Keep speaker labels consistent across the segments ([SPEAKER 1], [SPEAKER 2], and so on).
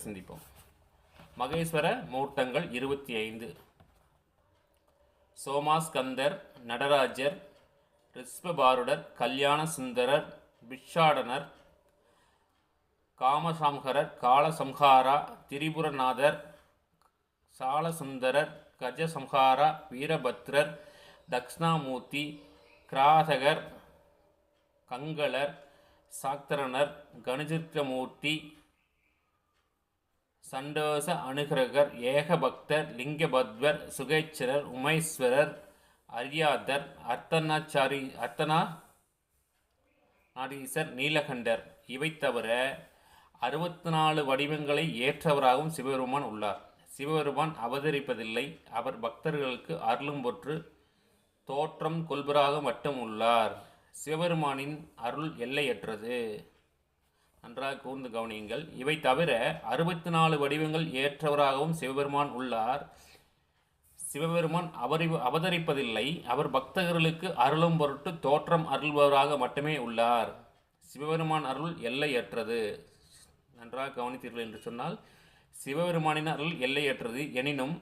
[SPEAKER 1] சிந்திப்போம். மகேஸ்வர மூர்த்தங்கள் 25. சோமாஸ்கந்தர், நடராஜர், ரிஷ்பபாருடர், கல்யாண சுந்தரர், பிக்ஷாடனர், காமசாம்ஹரர், காலசம்ஹாரா, திரிபுரநாதர், சாலசுந்தரர், கஜசம்ஹாரா, வீரபத்ரர், தக்ஷணாமூர்த்தி, கிராதகர், கங்களர், சாக்தரனர், கணசித்திரமூர்த்தி, சண்டோச அனுகிரகர், ஏகபக்தர், லிங்கபத்வர், சுகேச்சரர், உமைஸ்வரர், அரியாதர், அர்த்தநாரீசர், நீலகண்டர். இவை தவிர 64 வடிவங்களை ஏற்றவராகவும் சிவபெருமான் உள்ளார். சிவபெருமான் அவதரிப்பதில்லை. அவர் பக்தர்களுக்கு அருளும் பொற்று தோற்றம் கொள்வராக மட்டும் உள்ளார். சிவபெருமானின் அருள் எல்லையற்றது. நன்றாக கூர்ந்து கவனியுங்கள். இவை தவிர 64 வடிவங்கள் ஏற்றவராகவும் சிவபெருமான் உள்ளார். சிவபெருமான் அவதரிப்பதில்லை. அவர் பக்தர்களுக்கு அருளும் பொருட்டு தோற்றம் அருள்பவராக மட்டுமே உள்ளார். சிவபெருமான் அருள் எல்லையற்றது. நன்றாக கவனித்தீர்கள் என்று சொன்னால், சிவபெருமானின் அருள் எல்லையற்றது. எனினும்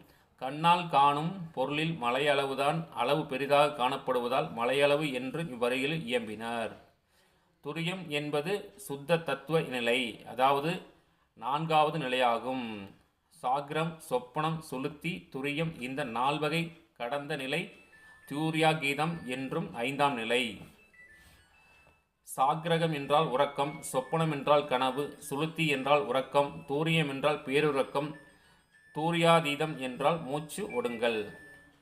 [SPEAKER 1] கண்ணால் காணும் பொருளில் மலையளவுதான் அளவு பெரிதாக காணப்படுவதால் மலையளவு என்று இவ்வரையில் இயம்பினார். துரியம் என்பது சுத்த தத்துவ நிலை, அதாவது 4வது நிலையாகும். சாக்ரம், சொப்பனம், சுளுத்தி, துரியம் இந்த 4 வகை கடந்த நிலை தூர்யாகீதம் என்றும் 5ஆம் நிலை. சாக்ரகம் என்றால் உறக்கம், சொப்பனம் என்றால் கனவு, சுளுத்தி என்றால் உறக்கம், தூரியம் என்றால் பேருறக்கம், தூர்யாதீதம் என்றால் மூச்சு ஒடுங்கல்.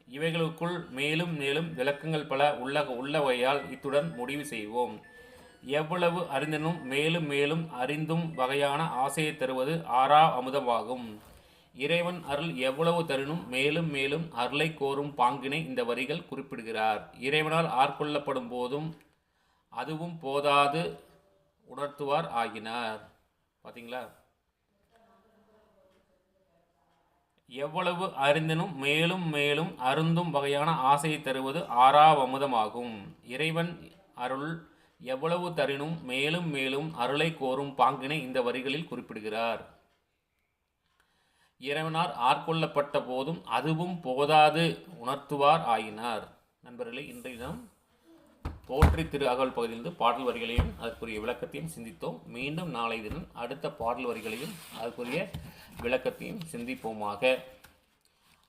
[SPEAKER 1] இவைகளுக்குள் மேலும் மேலும் விளக்கங்கள் பல உள்ளவையால் இத்துடன் முடிவு செய்வோம். எவ்வளவு அறிந்தனும் மேலும் மேலும் அறிந்தும் வகையான ஆசையை தருவது ஆறா அமுதமாகும். இறைவன் அருள் எவ்வளவு தரினும் மேலும் மேலும் அருளை கோரும் பாங்கினை இந்த வரிகள் குறிப்பிடுகிறார். இறைவனால் ஆட்கொள்ளப்படும் போதும் அதுவும் போதாது உணர்த்துவார் ஆகினார். பார்த்தீங்களா? எவ்வளவு அறிந்தனும் மேலும் மேலும் அருந்தும் வகையான ஆசையை தருவது ஆறாவமுதமாகும். இறைவன் அருள் எவ்வளவு தரினும் மேலும் மேலும் அருளை கோரும் பாங்கினை இந்த வரிகளில் குறிப்பிடுகிறார். இறைவனார் ஆட்கொள்ளப்பட்ட போதும் அதுவும் போதாது உணர்த்துவார் ஆயினார். நண்பர்களே, இன்றைய தினம் போற்றி திரு அகவல் பகுதியிலிருந்து பாடல் வரிகளையும் அதற்குரிய விளக்கத்தையும் சிந்தித்தோம். மீண்டும் நாளை தினம் அடுத்த பாடல் வரிகளையும் அதற்குரிய விளக்கத்தையும் சிந்திப்போமாக.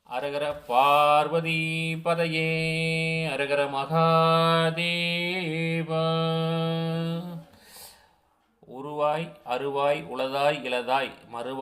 [SPEAKER 1] அரகர பார்வதி பதையே, அரகர மகாதேவா. உருவாய் அருவாய் உளதாய் இளதாய் மறுவாய்